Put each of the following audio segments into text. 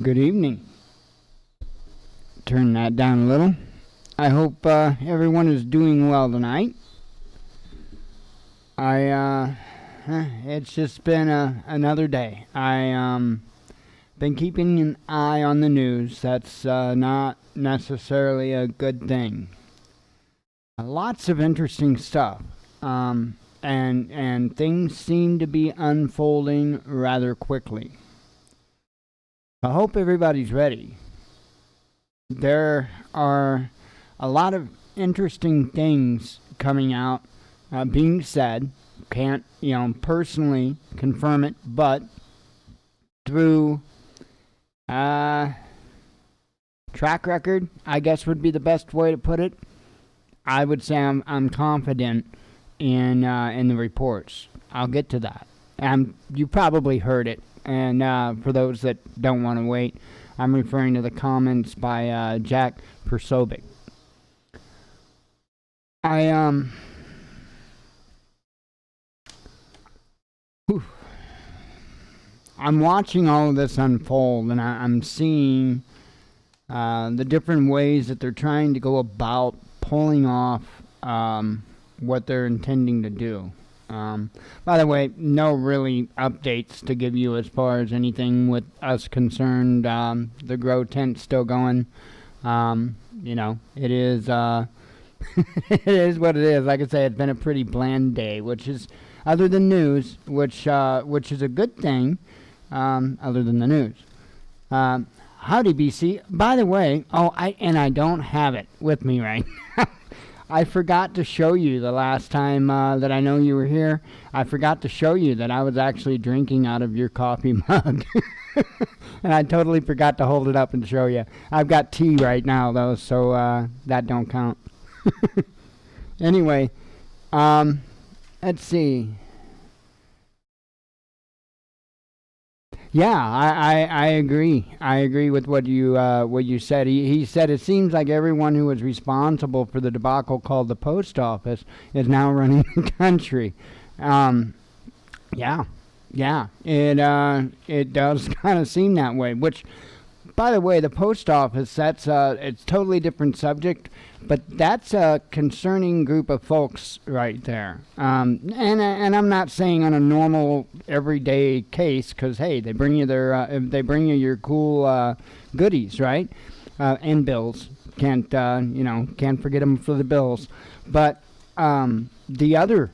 Good evening. Turn that down a little. I hope everyone is doing well tonight. It's just been another day. Been keeping an eye on the news. That's not necessarily a good thing. Lots of interesting stuff. And things seem to be unfolding rather quickly. I hope everybody's ready. There are a lot of interesting things coming out, being said. Can't, personally confirm it, but through track record, I guess would be the best way to put it. I would say I'm confident in the reports. I'll get to that. You probably heard it. And for those that don't want to wait, I'm referring to the comments by Jack Persobic. I'm watching all of this unfold, and I'm seeing the different ways that they're trying to go about pulling off what they're intending to do. By the way, no really updates to give you as far as anything with us concerned. The grow tent's still going. It is it is what it is. Like I say, it's been a pretty bland day, which is other than news, which is a good thing. Other than the news. Howdy, BC. By the way, I don't have it with me right now. I forgot to show you the last time that I know you were here. I forgot to show you that I was actually drinking out of your coffee mug. And I totally forgot to hold it up and show you. I've got tea right now, though, so that don't count. Anyway, let's see. Yeah, I agree. I agree with what you said. He said it seems like everyone who was responsible for the debacle called the post office is now running the country. Yeah. It does kind of seem that way. Which, by the way, the post office, it's a totally different subject, but that's a concerning group of folks right there. And I'm not saying on a normal everyday case, because hey, they bring you your cool goodies, right? And bills. Can't forget them for the bills. But the other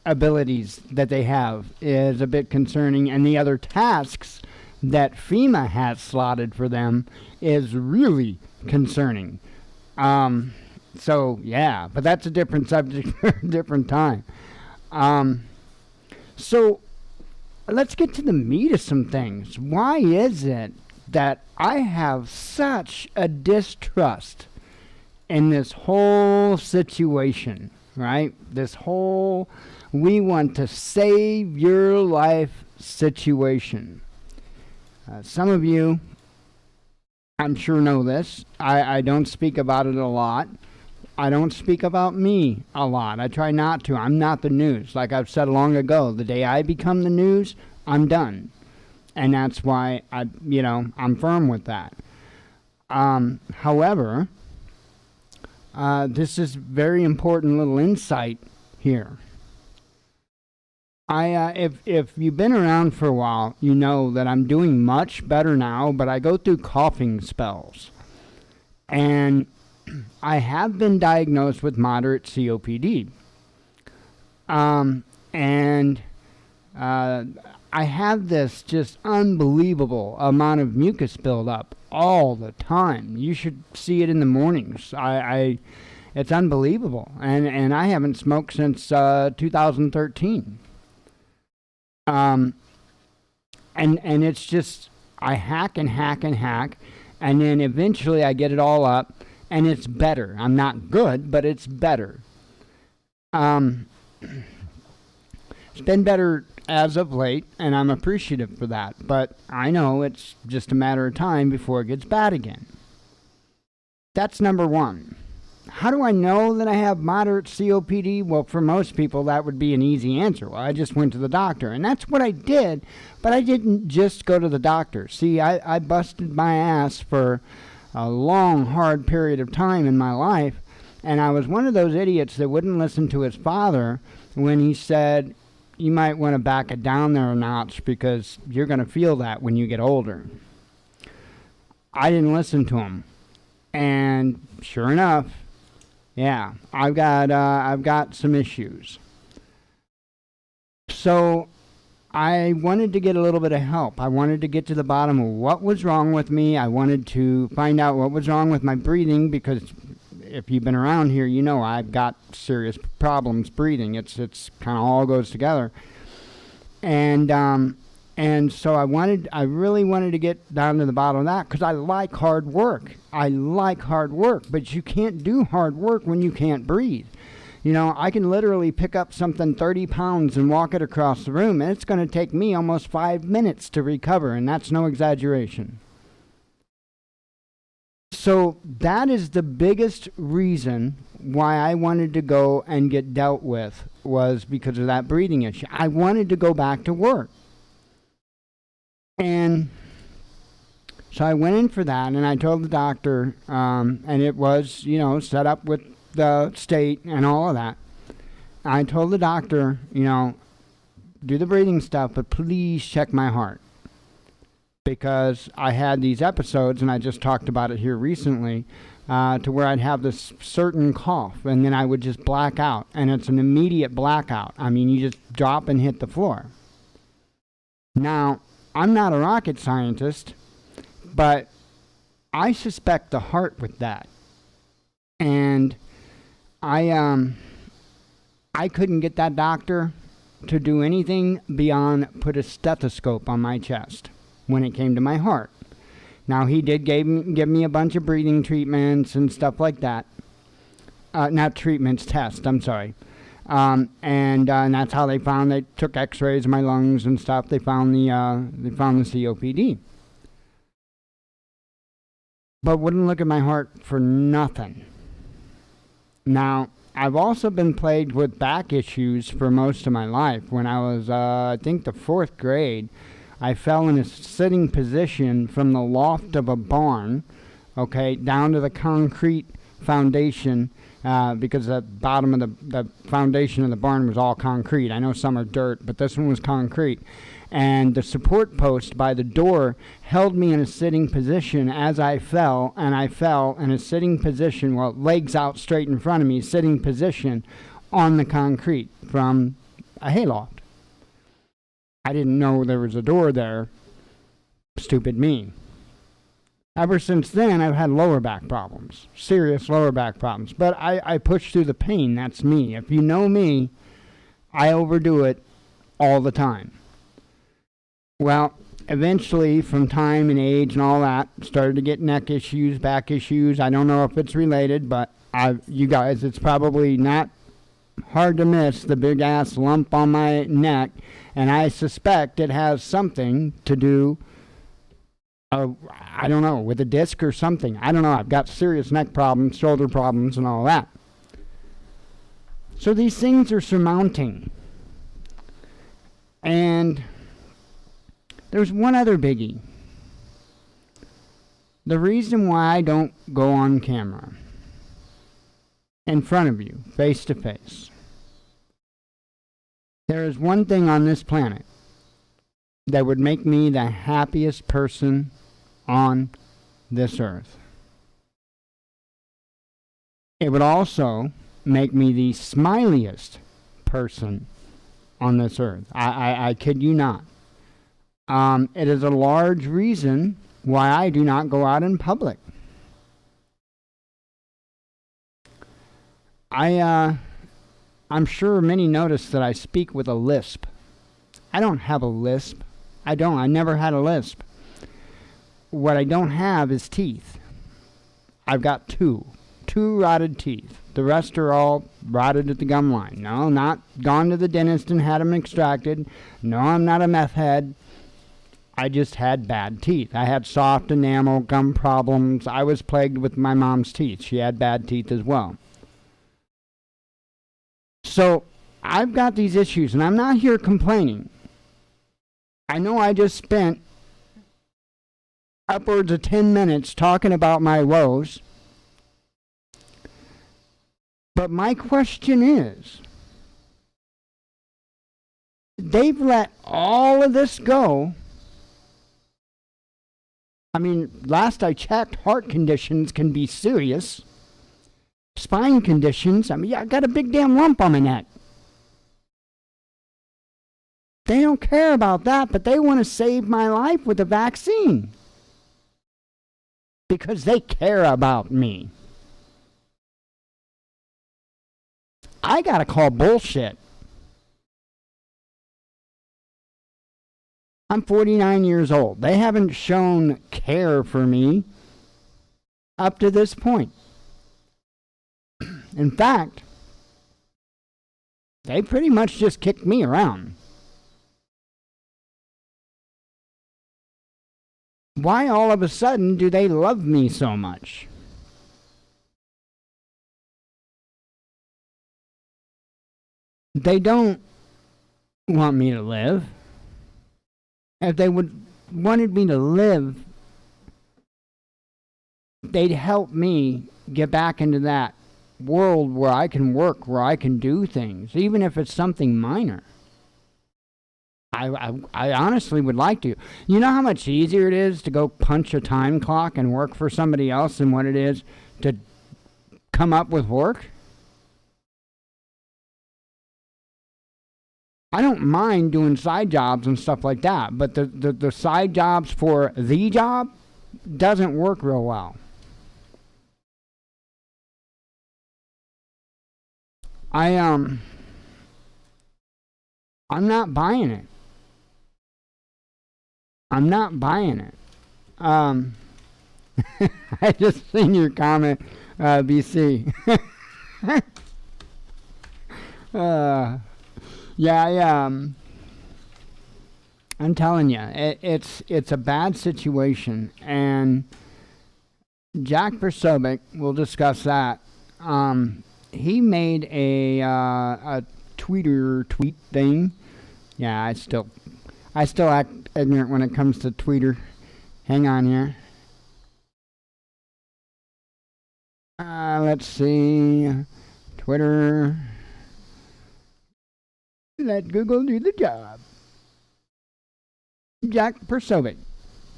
abilities that they have is a bit concerning, and the other tasks that FEMA has slotted for them is really concerning. So yeah, but that's a different subject for a different time. So let's get to the meat of some things. Why is it that I have such a distrust in this whole situation, right? This whole we want to save your life situation. Some of you, I'm sure, know this. I don't speak about it a lot. I don't speak about me a lot. I try not to. I'm not the news. Like I've said long ago, the day I become the news, I'm done. And that's why I'm firm with that. However, this is very important little insight here. If you've been around for a while, you know that I'm doing much better now, but I go through coughing spells. And I have been diagnosed with moderate COPD. And I have this just unbelievable amount of mucus buildup all the time. You should see it in the mornings. It's unbelievable. And I haven't smoked since 2013. And it's just, I hack and hack and hack, and then eventually I get it all up, and it's better. I'm not good, but it's better. It's been better as of late, and I'm appreciative for that, but I know it's just a matter of time before it gets bad again. That's number one. how do I know that I have moderate COPD? Well, for most people, that would be an easy answer. Well, I just went to the doctor. And that's what I did, but I didn't just go to the doctor. See, I busted my ass for a long, hard period of time in my life, and I was one of those idiots that wouldn't listen to his father when he said, you might want to back it down there a notch because you're going to feel that when you get older. I didn't listen to him. And sure enough, yeah, I've got some issues. So I wanted to get a little bit of help. I wanted to get to the bottom of what was wrong with me. I wanted to find out what was wrong with my breathing, because if you've been around here, you know I've got serious problems breathing. It's kind of all goes together. And so I really wanted to get down to the bottom of that, because I like hard work. I like hard work, but you can't do hard work when you can't breathe. You know, I can literally pick up something 30 pounds and walk it across the room, and it's going to take me almost 5 minutes to recover, and that's no exaggeration. So that is the biggest reason why I wanted to go and get dealt with, was because of that breathing issue. I wanted to go back to work. And so I went in for that, and I told the doctor, and it was, you know, set up with the state and all of that. I told the doctor, you know, do the breathing stuff, but please check my heart. Because I had these episodes, and I just talked about it here recently, to where I'd have this certain cough, and then I would just black out. And it's an immediate blackout. I mean, you just drop and hit the floor. Now, I'm not a rocket scientist, but I suspect the heart with that. And I couldn't get that doctor to do anything beyond put a stethoscope on my chest when it came to my heart. Now, he did give me a bunch of breathing treatments and stuff like that. Not treatments, tests, I'm sorry. And that's how they took x-rays of my lungs and stuff. They found the COPD. But wouldn't look at my heart for nothing. Now, I've also been plagued with back issues for most of my life. When I was, I think, the 4th grade, I fell in a sitting position from the loft of a barn, okay, down to the concrete foundation, because the bottom of the foundation of the barn was all concrete. I know some are dirt, but this one was concrete. And the support post by the door held me in a sitting position as I fell, and I fell in a sitting position, well, legs out straight in front of me, sitting position on the concrete from a hayloft. I didn't know there was a door there. Stupid me. Ever since then, I've had lower back problems, serious lower back problems. But I push through the pain. That's me. If you know me, I overdo it all the time. Well, eventually, from time and age and all that, started to get neck issues, back issues. I don't know if it's related, but you guys, it's probably not hard to miss the big ass lump on my neck, and I suspect it has something to do, I don't know, with a disc or something. I don't know. I've got serious neck problems, shoulder problems, and all that. So these things are surmounting. And there's one other biggie. The reason why I don't go on camera in front of you, face to face. There is one thing on this planet that would make me the happiest person on this earth. It would also make me the smiliest person on this earth. I kid you not. It is a large reason why I do not go out in public. I'm sure many notice that I speak with a lisp. I don't have a lisp. I don't. I never had a lisp. What I don't have is teeth. I've got two rotted teeth. The rest are all rotted at the gum line. No, not gone to the dentist and had them extracted. No, I'm not a meth head. I just had bad teeth. I had soft enamel, gum problems. I was plagued with my mom's teeth. She had bad teeth as well. So I've got these issues, and I'm not here complaining. I know I just spent upwards of 10 minutes talking about my woes. But my question is, they've let all of this go. I mean, last I checked, heart conditions can be serious. Spine conditions, I mean, I got a big damn lump on my neck. They don't care about that, but they want to save my life with a vaccine. Because they care about me. I gotta call bullshit. I'm 49 years old. They haven't shown care for me up to this point. In fact, they pretty much just kicked me around. Why all of a sudden do they love me so much? They don't want me to live. If they wanted me to live, they'd help me get back into that world where I can work, where I can do things, even if it's something minor. I honestly would like to. You know how much easier it is to go punch a time clock and work for somebody else than what it is to come up with work? I don't mind doing side jobs and stuff like that, but the side jobs for the job doesn't work real well. I'm not buying it. I'm not buying it. I just seen your comment, BC. Yeah, I'm telling you, it's a bad situation, and Jack Versobic, we'll discuss that. He made a tweet thing. Yeah, I still act ignorant when it comes to Twitter. Hang on here. Let's see. Twitter. Let Google do the job. Jack Versobic.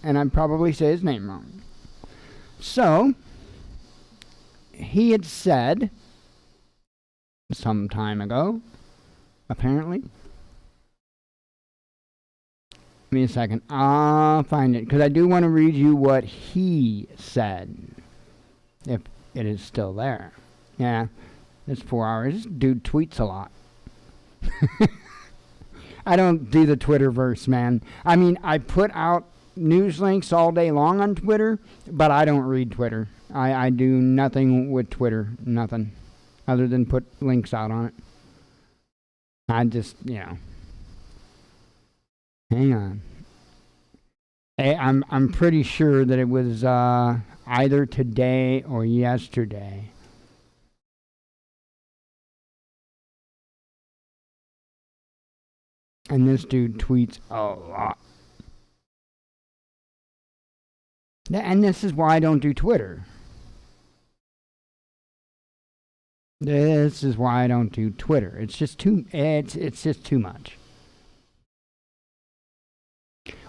And I probably say his name wrong. So, he had said some time ago, apparently. Give me a second. I'll find it, because I do want to read you what he said, if it is still there. Yeah, it's 4 hours. This dude tweets a lot. I don't do the Twitterverse, man. I mean, I put out news links all day long on Twitter, but I don't read Twitter. I do nothing with Twitter, nothing, other than put links out on it. I just, hang on. I'm pretty sure that it was either today or yesterday. And this dude tweets a lot. And this is why I don't do Twitter. This is why I don't do Twitter. It's just too much.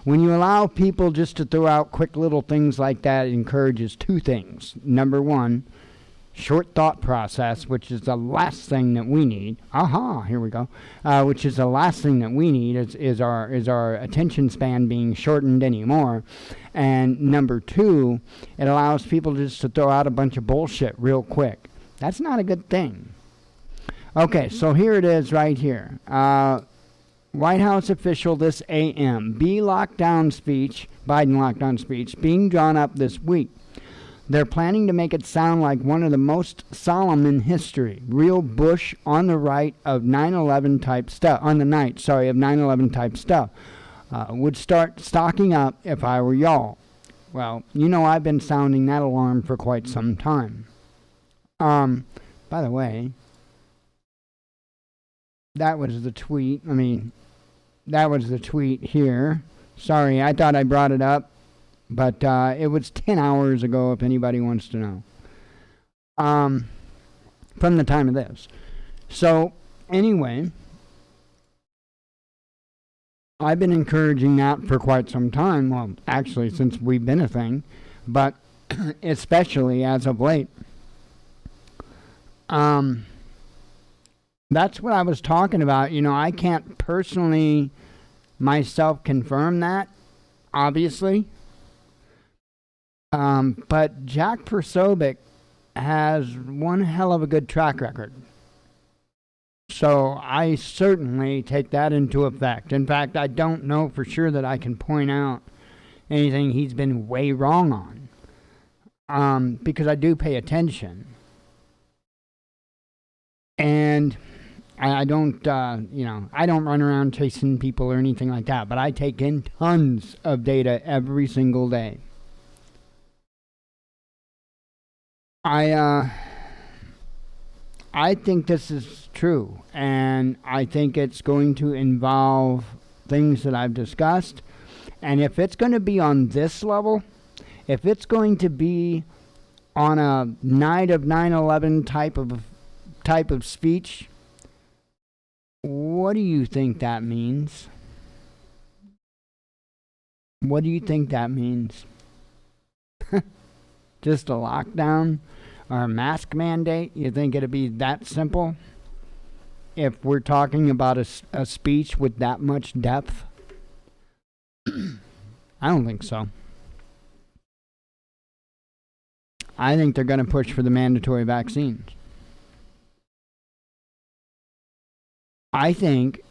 When you allow people just to throw out quick little things like that, it encourages two things. Number one, short thought process, which is the last thing that we need. Here we go. Which is the last thing that we need is our attention span being shortened anymore. And number two, it allows people just to throw out a bunch of bullshit real quick. That's not a good thing. Okay, so here it is right here. White House official this AM. Biden lockdown speech being drawn up this week. They're planning to make it sound like one of the most solemn in history. Real Bush on the right of 9/11 type stuff. On the night, of 9/11 type stuff. Would start stocking up if I were y'all. Well, I've been sounding that alarm for quite some time. By the way, that was the tweet. I mean, that was the tweet here. Sorry, I thought I brought it up, but it was 10 hours ago if anybody wants to know. From the time of this. So, anyway, I've been encouraging that for quite some time. Well, actually, since we've been a thing, but especially as of late. That's what I was talking about. You know, I can't personally myself confirm that, obviously. But Jack Persobic has one hell of a good track record. So I certainly take that into effect. In fact, I don't know for sure that I can point out anything he's been way wrong on. Because I do pay attention. And I don't, I don't run around chasing people or anything like that. But I take in tons of data every single day. I think this is true, and I think it's going to involve things that I've discussed. And if it's going to be on this level, if it's going to be on a night of 9/11 type of speech, what do you think that means? What do you think that means? Just a lockdown or a mask mandate? You think it'd be that simple? If we're talking about a speech with that much depth? I don't think so. I think they're going to push for the mandatory vaccines. I think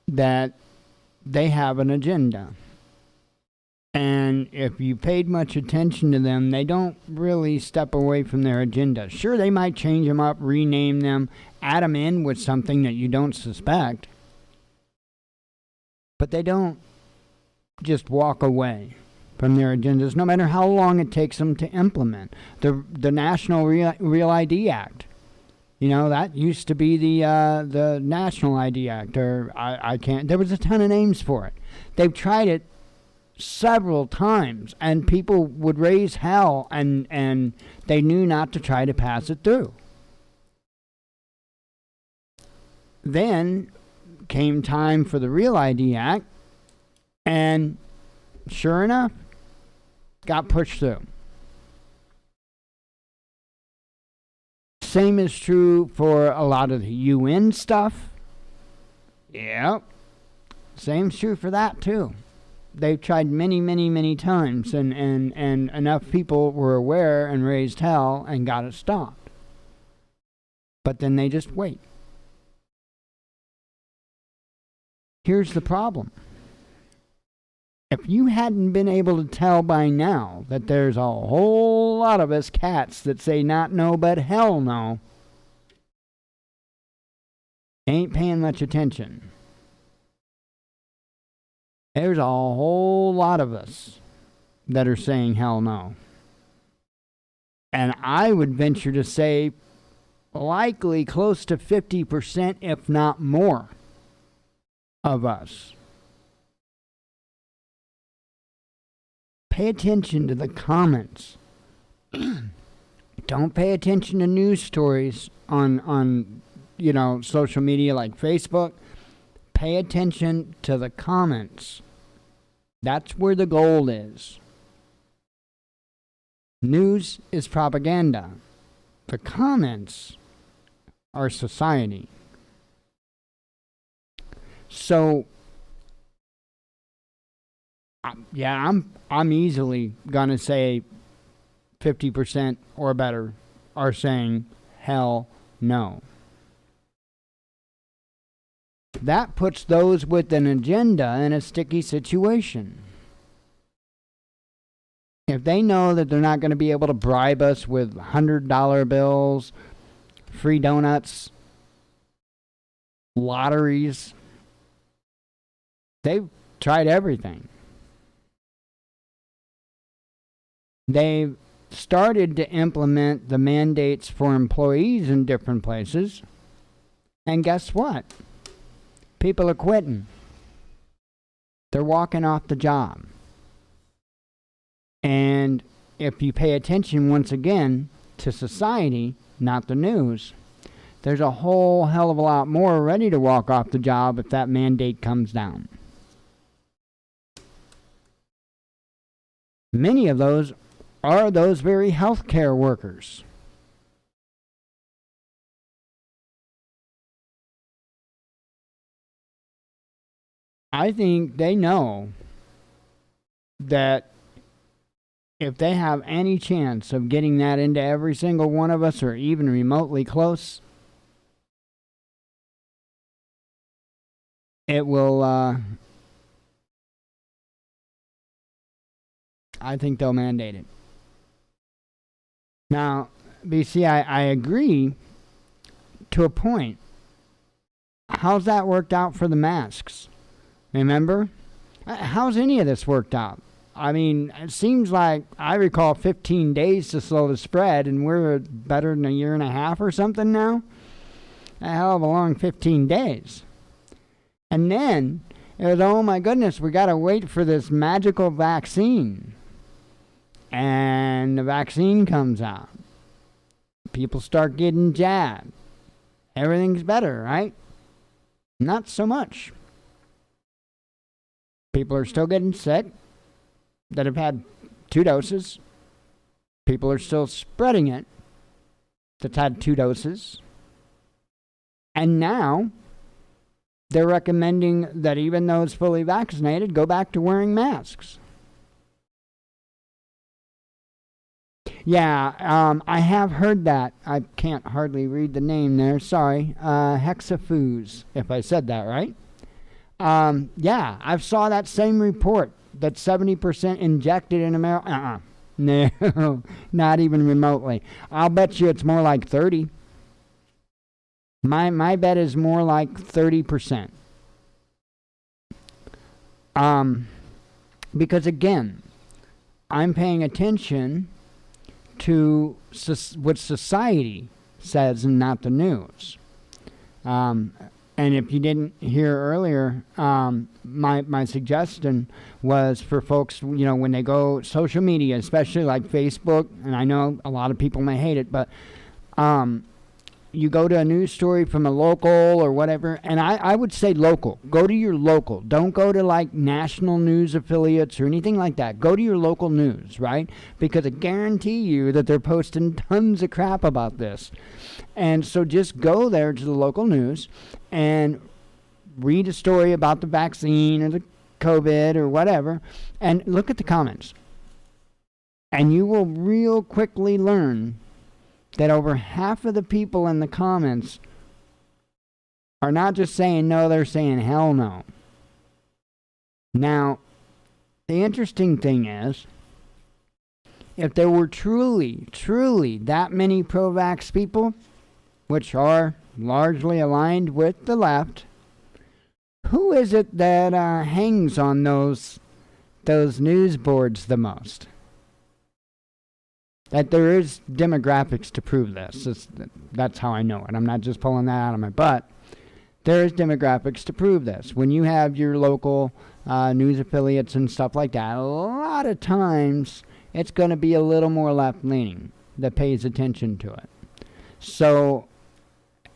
that they have an agenda. And if you paid much attention to them, they don't really step away from their agenda. Sure, they might change them up, rename them, add them in with something that you don't suspect. But they don't just walk away from their agendas, no matter how long it takes them to implement. The National Real ID Act. You know, that used to be the National ID Act, or I can't. There was a ton of names for it. They've tried it several times, and people would raise hell, and they knew not to try to pass it through. Then came time for the Real ID Act, and sure enough, got pushed through. Same is true for a lot of the UN stuff. Yep. Same's true for that too. They've tried many times, and enough people were aware and raised hell and got it stopped. But then they just wait. Here's the problem. If you hadn't been able to tell by now that there's a whole lot of us cats that say not no but hell no, ain't paying much attention. There's a whole lot of us that are saying hell no. And I would venture to say likely close to 50%, if not more, of us. Pay attention to the comments. Don't pay attention to news stories on social media like Facebook. Pay attention to the comments. That's where the gold is. News is propaganda. The comments are society. So, yeah, I'm easily gonna say 50% or better are saying hell no. That puts those with an agenda in a sticky situation. If they know that they're not going to be able to bribe us with $100 bills, free donuts, lotteries, they've tried everything. They've started to implement the mandates for employees in different places. And guess what? People are quitting. They're walking off the job. And if you pay attention once again to society, not the news, there's a whole hell of a lot more ready to walk off the job if that mandate comes down. Many of those are those very healthcare workers. I think they know that if they have any chance of getting that into every single one of us or even remotely close, it will, I think they'll mandate it. Now, BC, I agree to a point. How's that worked out for the masks? Remember? How's any of this worked out? I mean, it seems like I recall 15 days to slow the spread, and we're better than a year and a half or something now. A hell of a long 15 days. And then it was, oh my goodness, we got to wait for this magical vaccine. And the vaccine comes out. People start getting jabbed. Everything's better, right? Not so much. People are still getting sick that have had 2 doses. People are still spreading it that's had 2 doses. And now they're recommending that even those fully vaccinated go back to wearing masks. Yeah, I have heard that. I can't hardly read the name there. Sorry. Hexafoods, if I said that right. Yeah, I saw that same report that 70% injected in America. No, not even remotely. I'll bet you it's more like 30. My bet is more like 30%. Because again, I'm paying attention to what society says and not the news. And if you didn't hear earlier, my suggestion was for folks, you know, when they go social media, especially like Facebook, and I know a lot of people may hate it, but you go to a news story from a local or whatever, and I would say local. Go to your local. Don't go to like national news affiliates or anything like that. Go to your local news, right? Because I guarantee you that they're posting tons of crap about this. And so just go there to the local news and read a story about the vaccine or the COVID or whatever, and look at the comments. And you will real quickly learn that over half of the people in the comments are not just saying no, they're saying hell no. Now, the interesting thing is, if there were truly that many pro-vax people, which are largely aligned with the left, who is it that hangs on those news boards the most? That there is demographics to prove this. That's how I know it. I'm not just pulling that out of my butt. There is demographics to prove this. When you have your local news affiliates and stuff like that, a lot of times it's going to be a little more left-leaning that pays attention to it. So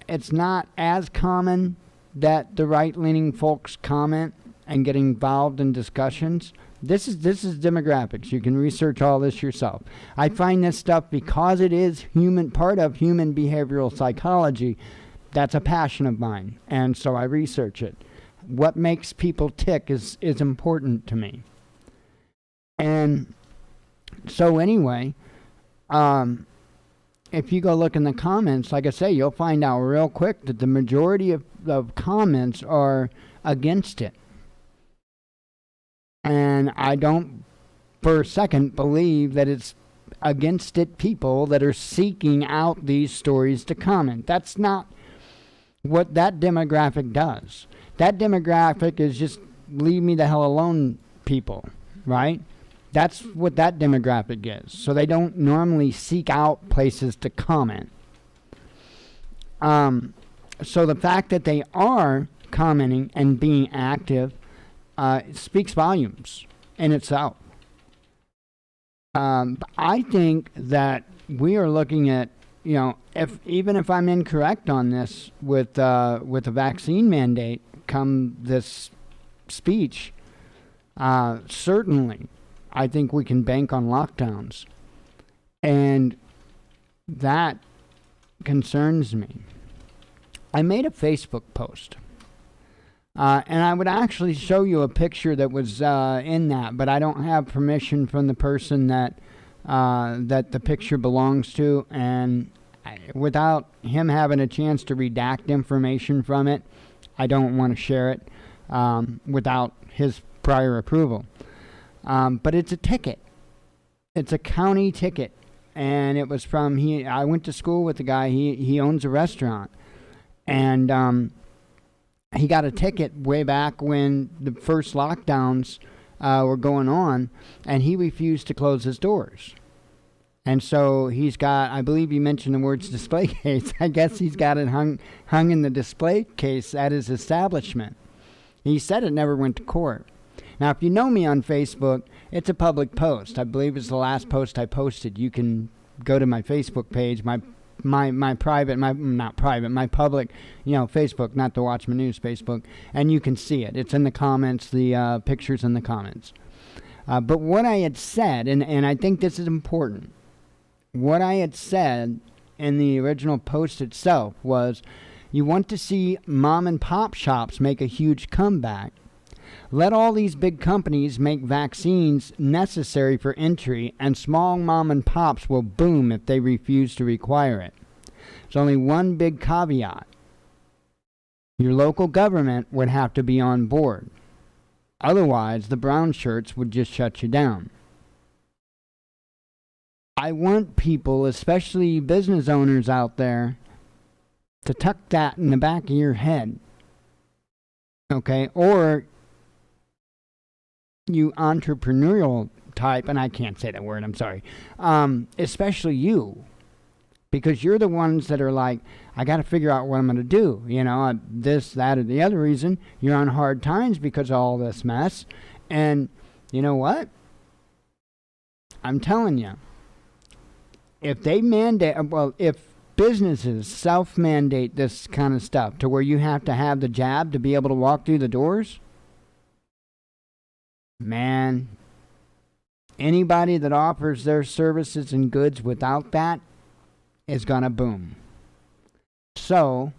it's not as common that the right-leaning folks comment and get involved in discussions. This is demographics. You can research all this yourself. I find this stuff because it is part of human behavioral psychology. That's a passion of mine, and so I research it. What makes people tick is important to me. And so anyway, if you go look in the comments, like I say, you'll find out real quick that the majority of comments are against it. And I don't for a second believe that it's against it people that are seeking out these stories to comment. That's not what that demographic does. That demographic is just leave me the hell alone people, right? That's what that demographic is. So they don't normally seek out places to comment. So the fact that they are commenting and being active speaks volumes in itself. I think that we are looking at, even if I'm incorrect on this with a vaccine mandate come this speech, certainly I think we can bank on lockdowns. And that concerns me. I made a Facebook post. And I would actually show you a picture that was in that, but I don't have permission from the person that the picture belongs to, and without him having a chance to redact information from it, I don't want to share it without his prior approval. But it's a ticket. It's a county ticket, and it was from I went to school with the guy. He owns a restaurant, and he got a ticket way back when the first lockdowns were going on, and he refused to close his doors. And so he's got, I believe you mentioned the words display case. I guess he's got it hung in the display case at his establishment. He said it never went to court. Now, if you know me on Facebook, it's a public post. I believe it's the last post I posted. You can go to my Facebook page, my public, Facebook, not the Watchman News Facebook, and you can see it. It's in the comments, the pictures in the comments. But what I had said, and I think this is important, what I had said in the original post itself was, you want to see mom and pop shops make a huge comeback. Let all these big companies make vaccines necessary for entry, and small mom and pops will boom if they refuse to require it. There's only one big caveat. Your local government would have to be on board. Otherwise, the brown shirts would just shut you down. I want people, especially business owners out there, to tuck that in the back of your head. Okay? Or you entrepreneurial type, and I can't say that word, I'm sorry, especially you, because you're the ones that are like, I got to figure out what I'm going to do, this, that, or the other reason. You're on hard times because of all this mess, and you know what? I'm telling you, if businesses self-mandate this kind of stuff to where you have to have the jab to be able to walk through the doors, man, anybody that offers their services and goods without that is gonna boom. So,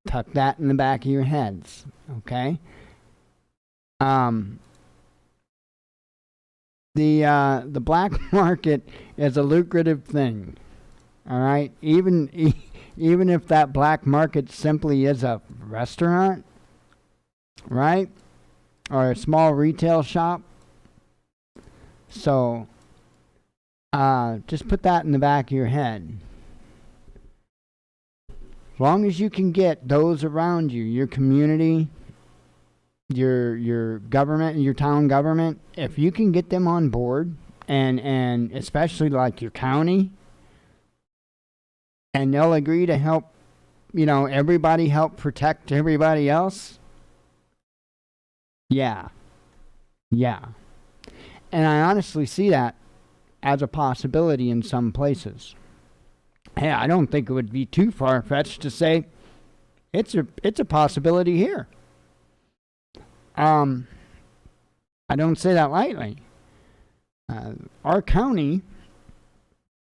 tuck that in the back of your heads, okay? The black market is a lucrative thing, all right? Even if that black market simply is a restaurant, right? Or a small retail shop. So, just put that in the back of your head. As long as you can get those around you, your community, your government, your town government, if you can get them on board, and especially like your county, and they'll agree to help, everybody help protect everybody else. Yeah. And I honestly see that as a possibility in some places. Hey, I don't think it would be too far-fetched to say it's a possibility here. I don't say that lightly. Our county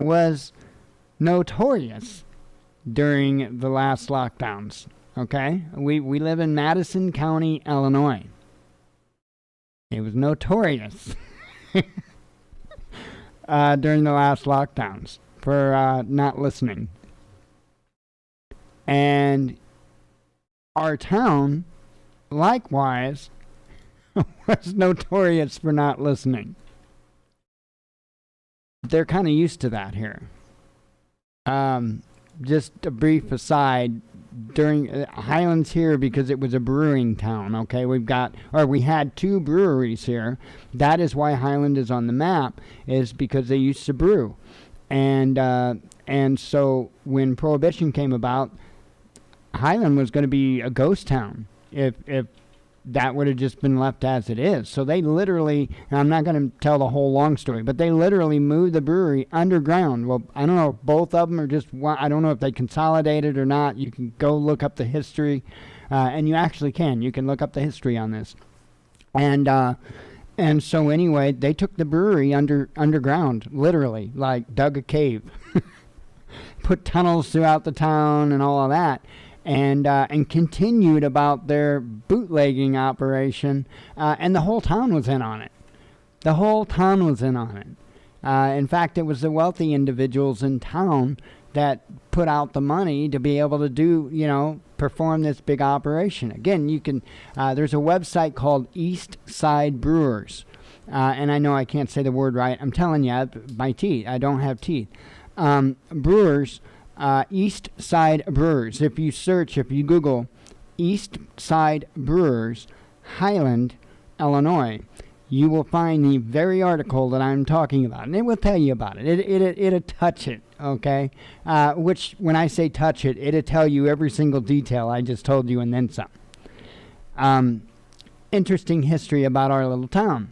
was notorious during the last lockdowns. Okay? We live in Madison County, Illinois. It was notorious during the last lockdowns for not listening. And our town, likewise, was notorious for not listening. They're kind of used to that here. Just a brief aside, during Highlands here, because it was a brewing town, okay? We had 2 breweries here. That is why Highland is on the map, is because they used to brew. And so when Prohibition came about, Highland was going to be a ghost town. if that would have just been left as it is. So they literally, and I'm not going to tell the whole long story, but they literally moved the brewery underground. Well, I don't know if both of them are just one. I don't know if they consolidated or not. You can go look up the history, and you actually can. You can look up the history on this. And so anyway, they took the brewery underground, literally, like dug a cave, put tunnels throughout the town and all of that. And continued about their bootlegging operation, and the whole town was in on it. The whole town was in on it. In fact, it was the wealthy individuals in town that put out the money to be able to do, perform this big operation. Again, you can. There's a website called East Side Brewers, and I know I can't say the word right. I'm telling you, my teeth. I don't have teeth. Brewers. East Side Brewers. If you Google East Side Brewers, Highland, Illinois, you will find the very article that I'm talking about, and it will tell you about it. It'll touch it, okay? Which, when I say touch it, it'll tell you every single detail I just told you and then some. Interesting history about our little town.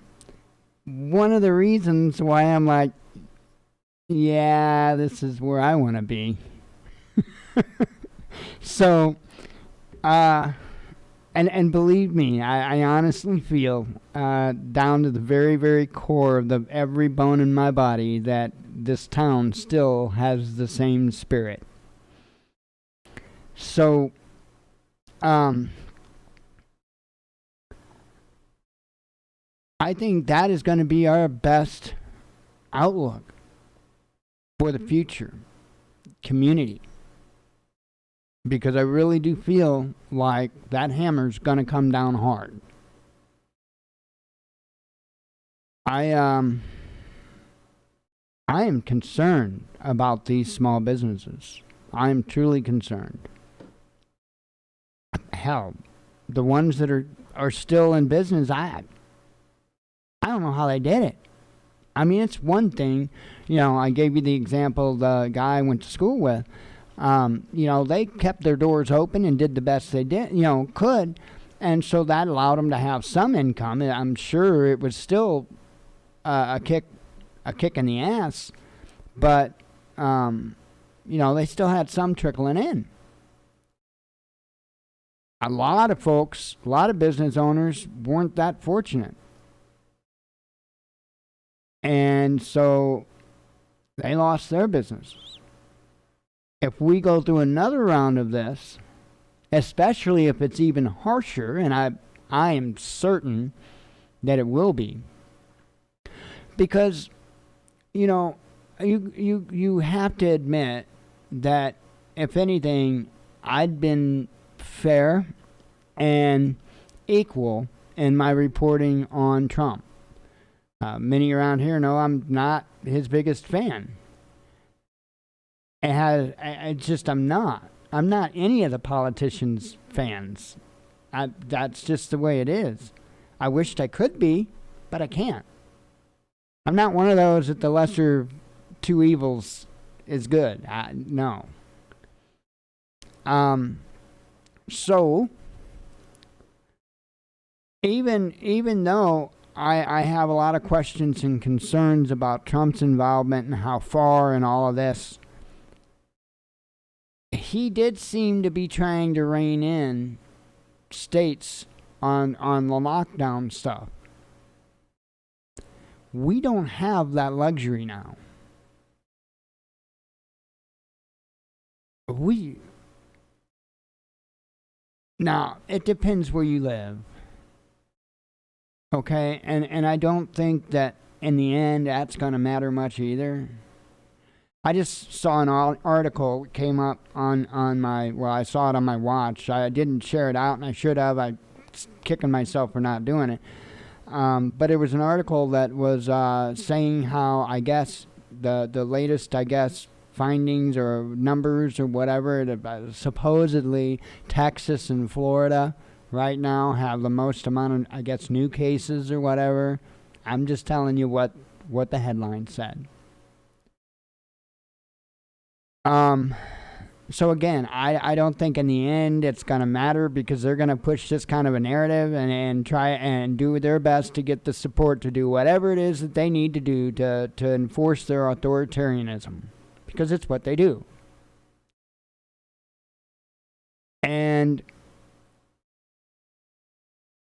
One of the reasons why I'm like, yeah, this is where I want to be. So, and believe me, I honestly feel down to the very, very core of every bone in my body that this town still has the same spirit. So, I think that is going to be our best outlook for the future community. Because I really do feel like that hammer's going to come down hard. I am concerned about these small businesses. I am truly concerned. Hell, the ones that are still in business, I don't know how they did it. I mean, it's one thing, I gave you the example of the guy I went to school with. They kept their doors open and did the best they could. And so that allowed them to have some income. I'm sure it was still a kick in the ass, but, they still had some trickling in. A lot of folks, a lot of business owners weren't that fortunate. And so they lost their businesses. If we go through another round of this, especially if it's even harsher, and I am certain that it will be, because you have to admit that if anything, I'd been fair and equal in my reporting on Trump. Many around here know I'm not his biggest fan. I'm not. I'm not any of the politicians' fans. That's just the way it is. I wished I could be, but I can't. I'm not one of those that the lesser two evils is good. No. So, even though I have a lot of questions and concerns about Trump's involvement and how far and all of this, he did seem to be trying to rein in states on the lockdown stuff. We don't have that luxury now. Now, it depends where you live. Okay? And I don't think that in the end that's going to matter much either. I just saw an article that came up on my, I saw it on my watch. I didn't share it out, and I should have. I'm kicking myself for not doing it. But it was an article that was saying how, I guess, the latest, findings or numbers or whatever, supposedly Texas and Florida right now have the most amount of, new cases or whatever. I'm just telling you what the headline said. So again, I don't think in the end it's going to matter, because they're going to push this kind of a narrative and try and do their best to get the support to do whatever it is that they need to do to enforce their authoritarianism, because it's what they do. And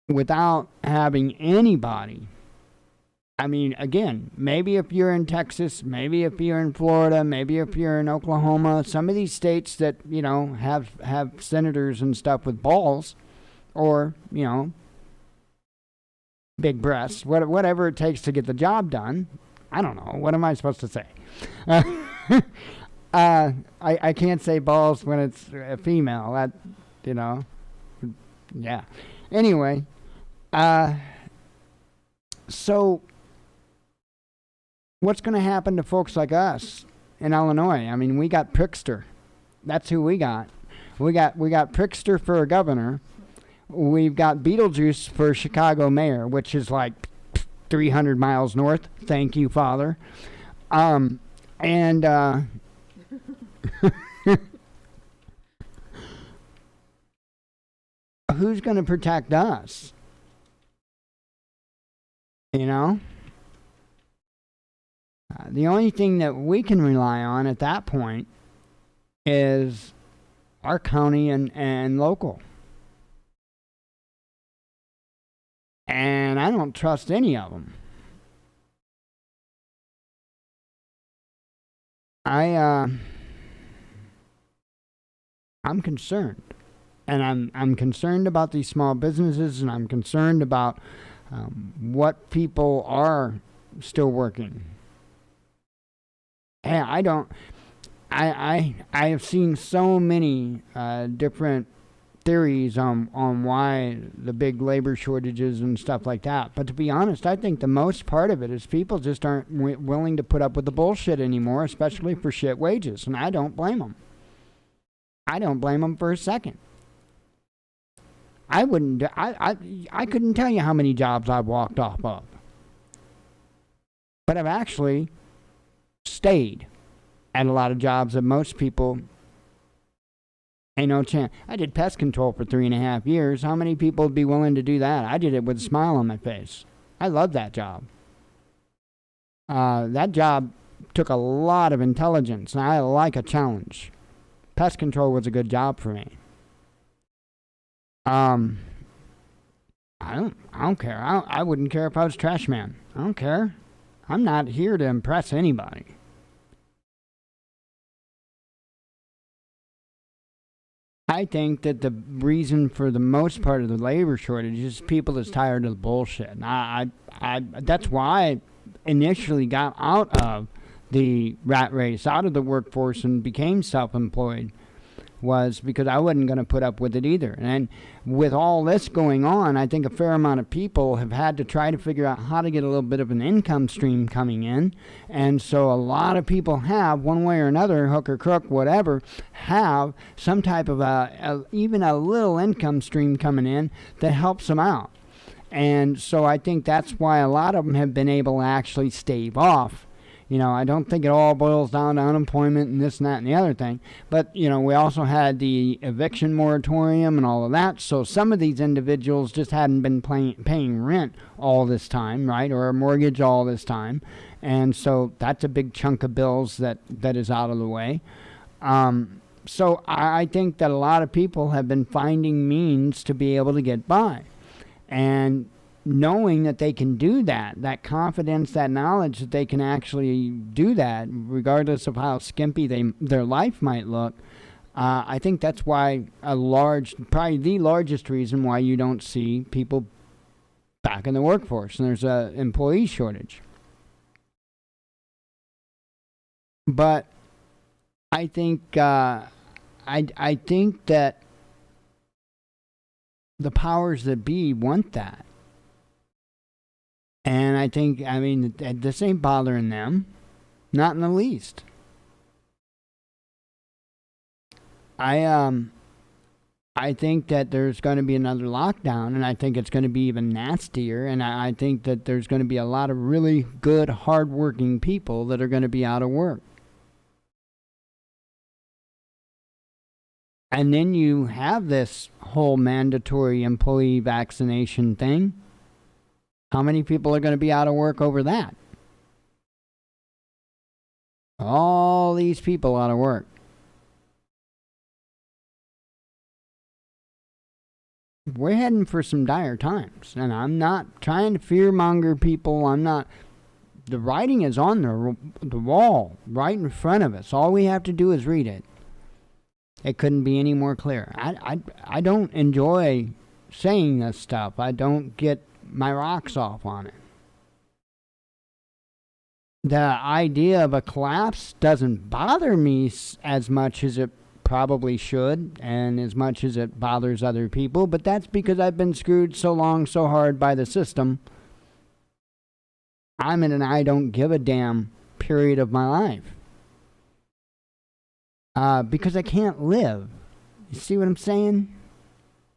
without having anybody, I mean, again, maybe if you're in Texas, maybe if you're in Florida, maybe if you're in Oklahoma, some of these states that, have senators and stuff with balls, or, big breasts, whatever it takes to get the job done. I don't know. What am I supposed to say? I can't say balls when it's a female. That, yeah. Anyway, so what's going to happen to folks like us in Illinois? I mean, we got Prickster. That's who we got. We got Prickster for a governor. We've got Beetlejuice for Chicago mayor, which is like 300 miles north. Thank you, Father. And who's going to protect us? The only thing that we can rely on at that point is our county and local. And I don't trust any of them. I'm concerned. And I'm concerned about these small businesses, and I'm concerned about what people are still working. And I have seen so many different theories on why the big labor shortages and stuff like that. But to be honest, I think the most part of it is people just aren't willing to put up with the bullshit anymore, especially for shit wages. And I don't blame them. I don't blame them for a second. I couldn't tell you how many jobs I've walked off of. But I've actually stayed at a lot of jobs that most people ain't no chance. I did pest control for 3.5 years. How many people would be willing to do that? I did it with a smile on my face. I love that job. That job took a lot of intelligence, and I like a challenge. Pest control was a good job for me. I don't care. I wouldn't care if I was trash man. I don't care. I'm not here to impress anybody. I think that the reason for the most part of the labor shortage is people that's tired of the bullshit. And that's why I initially got out of the rat race, out of the workforce, and became self-employed, was because I wasn't going to put up with it either. And with all this going on, I think a fair amount of people have had to try to figure out how to get a little bit of an income stream coming in. And so a lot of people have, one way or another, hook or crook, whatever, have some type of even a little income stream coming in that helps them out. And so I think that's why a lot of them have been able to actually stave off. I don't think it all boils down to unemployment and this and that and the other thing. But, we also had the eviction moratorium and all of that. So some of these individuals just hadn't been paying rent all this time, right? Or a mortgage all this time. And so that's a big chunk of bills that is out of the way. So I think that a lot of people have been finding means to be able to get by. And knowing that they can do that confidence, that knowledge that they can actually do that, regardless of how skimpy their life might look, I think that's why probably the largest reason why you don't see people back in the workforce, and there's an employee shortage. But I think I think that the powers that be want that. And I think, this ain't bothering them. Not in the least. I think that there's going to be another lockdown, and I think it's going to be even nastier, and I think that there's going to be a lot of really good, hardworking people that are going to be out of work. And then you have this whole mandatory employee vaccination thing. How many people are going to be out of work over that? All these people out of work. We're heading for some dire times. And I'm not trying to fearmonger people. I'm not. The writing is on the wall right in front of us. All we have to do is read it. It couldn't be any more clear. I don't enjoy saying this stuff. I don't get my rocks off on it. The idea of a collapse doesn't bother me as much as it probably should, and as much as it bothers other people, but that's because I've been screwed so long, so hard by the system. I'm in an I don't give a damn period of my life. Because I can't live. You see what I'm saying?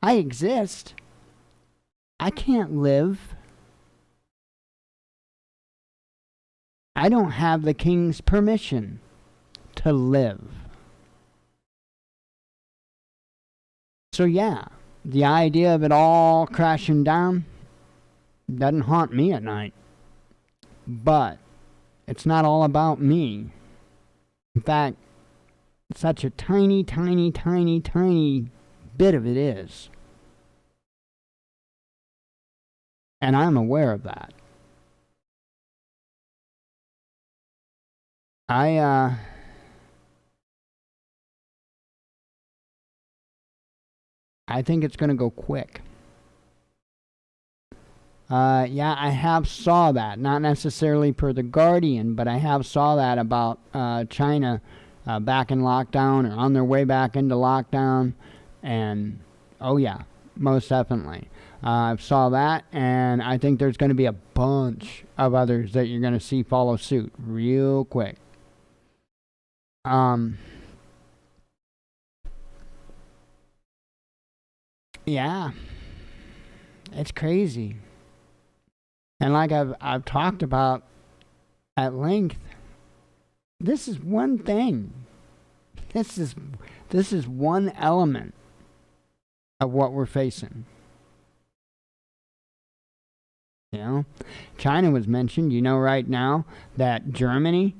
I exist. I can't live. I don't have the king's permission to live. So yeah, the idea of it all crashing down doesn't haunt me at night. But it's not all about me. In fact, such a tiny, tiny, tiny, tiny bit of it is. And I'm aware of that. I think it's going to go quick. Yeah, I have saw that. Not necessarily per The Guardian, but I have saw that about China back in lockdown or on their way back into lockdown. And, oh yeah, most definitely. I saw that, and I think there's going to be a bunch of others that you're going to see follow suit real quick. Yeah, it's crazy. And like I've talked about at length, this is one thing. This is one element of what we're facing. You know, China was mentioned. You know, right now that Germany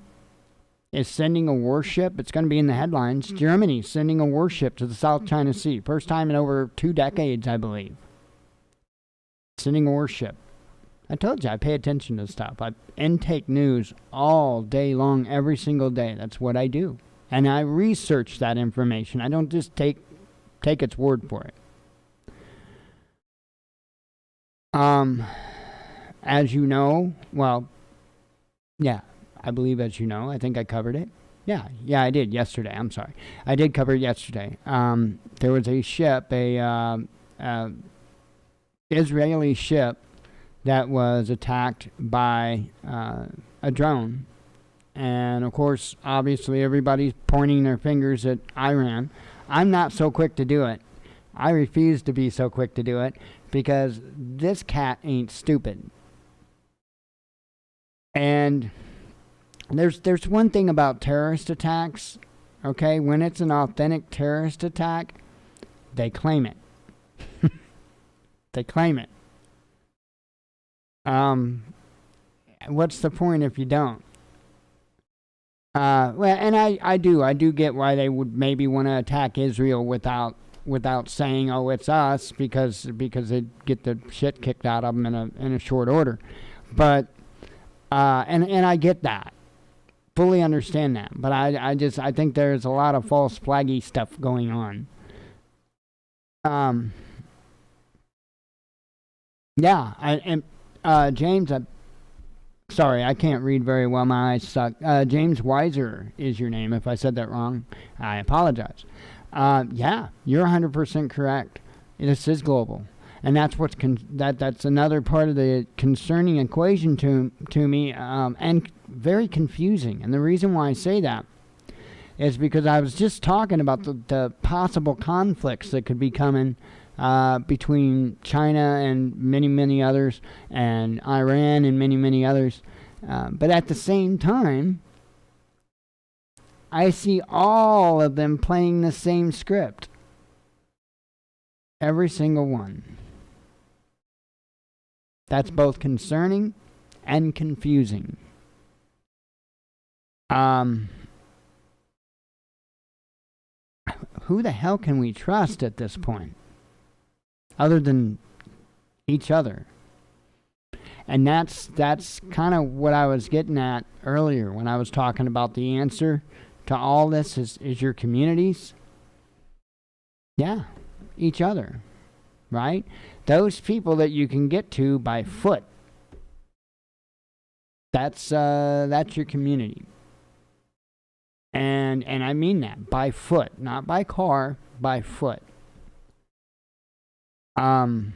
is sending a warship. It's going to be in the headlines. Germany sending a warship to the South China Sea. First time in over 2 decades, I believe. Sending a warship. I told you I pay attention to stuff. I intake news all day long, every single day. That's what I do. And I research that information. I don't just take its word for it. As you know, well, yeah, I believe as you know, I think I covered it. Yeah, I did yesterday. I'm sorry. I did cover it yesterday. There was a ship, Israeli ship that was attacked by a drone. And of course, obviously, everybody's pointing their fingers at Iran. I'm not so quick to do it. I refuse to be so quick to do it because this cat ain't stupid. And there's one thing about terrorist attacks, okay? When it's an authentic terrorist attack, they claim it. They claim it. What's the point if you don't? Well, and I do get why they would maybe want to attack Israel without saying, oh, it's us, because they get the shit kicked out of them in a short order. But and I get that, fully understand that. But I think there's a lot of false flaggy stuff going on. Yeah, James, sorry, I can't read very well. My eyes suck. James Weiser is your name. If I said that wrong, I apologize. Yeah, you're 100% correct. This is global, and that's what's that's another part of the concerning equation to me, and very confusing. And the reason why I say that is because I was just talking about the possible conflicts that could be coming between China and many others, and Iran and many others. But at the same time, I see all of them playing the same script. Every single one. That's both concerning and confusing. Who the hell can we trust at this point? Other than each other. And that's kind of what I was getting at earlier when I was talking about the answer to all this is your communities. Yeah, each other, right? Those people that you can get to by foot. That's your community. And I mean that, by foot, not by car, by foot. And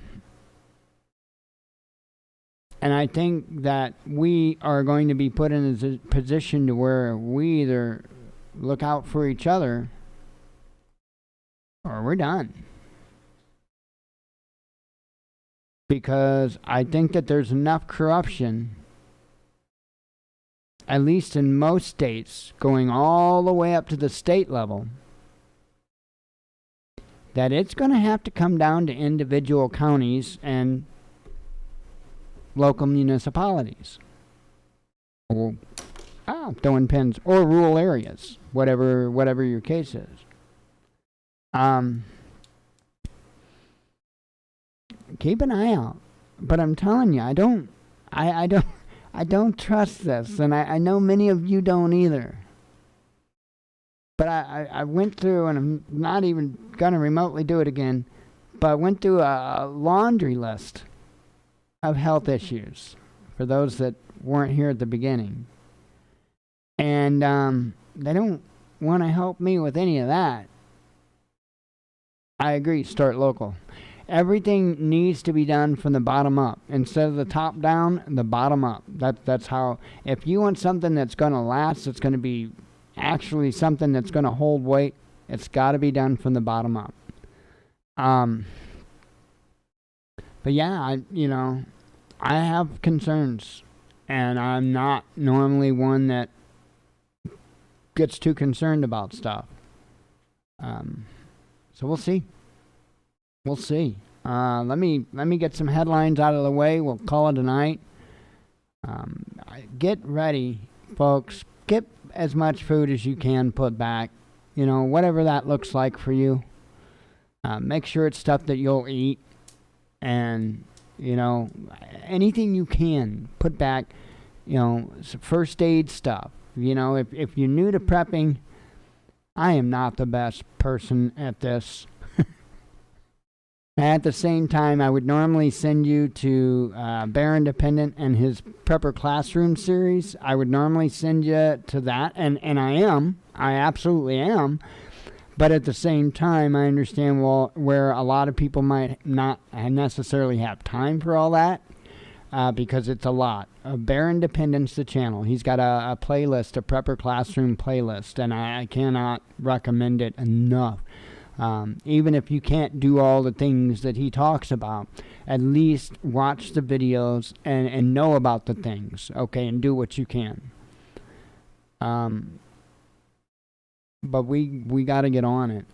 I think that we are going to be put in a position to where we either look out for each other or we're done. Because I think that there's enough corruption, at least in most states, going all the way up to the state level, that it's going to have to come down to individual counties and local municipalities. Or throwing pins, or rural areas, whatever your case is. Keep an eye out. But I'm telling you, I don't trust this, and I know many of you don't either. But I went through, and I'm not even going to remotely do it again, but I went through a laundry list of health issues for those that weren't here at the beginning. And they don't want to help me with any of that. I agree, start local. Everything needs to be done from the bottom up. Instead of the top down, the bottom up. That's how, if you want something that's going to last, it's going to be actually something that's going to hold weight, it's got to be done from the bottom up. But yeah, I have concerns, and I'm not normally one that gets too concerned about stuff. So we'll see. We'll see. Let me get some headlines out of the way. We'll call it a night. Get ready, folks. Get as much food as you can put back. Whatever that looks like for you. Make sure it's stuff that you'll eat. And, anything you can put back, first aid stuff. If you're new to prepping, I am not the best person at this. At the same time, I would normally send you to Bear Independent and his Prepper Classroom series. I would normally send you to that, and I absolutely am. But at the same time, I understand where a lot of people might not necessarily have time for all that, because it's a lot. Bear Independent's the channel. He's got a playlist, a Prepper Classroom playlist, and I cannot recommend it enough. Even if you can't do all the things that he talks about, at least watch the videos and know about the things, okay, and do what you can. But we got to get on it.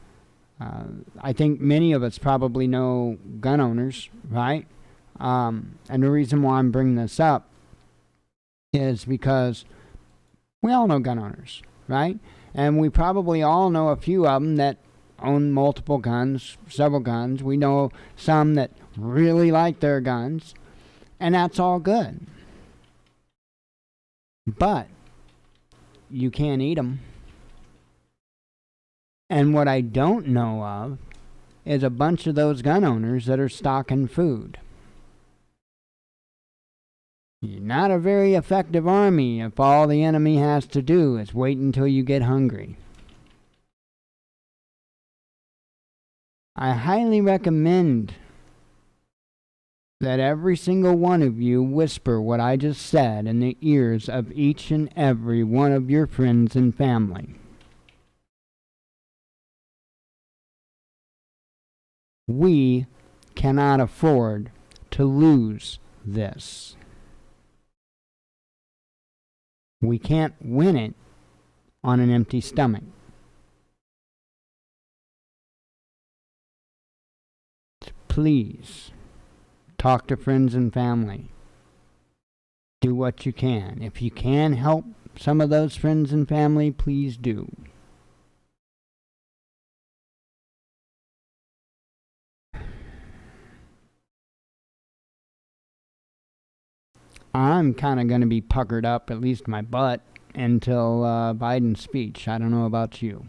I think many of us probably know gun owners, right? And the reason why I'm bringing this up is because we all know gun owners, right? And we probably all know a few of them that own multiple guns, several guns. We know some that really like their guns, and that's all good. But you can't eat them. And what I don't know of is a bunch of those gun owners that are stocking food. You're not a very effective army if all the enemy has to do is wait until you get hungry. I highly recommend that every single one of you whisper what I just said in the ears of each and every one of your friends and family. We cannot afford to lose this. We can't win it on an empty stomach. please talk to friends and family. Do what you can. If you can help some of those friends and family, please do. I'm kind of going to be puckered up, at least my butt, until Biden's speech. I don't know about you.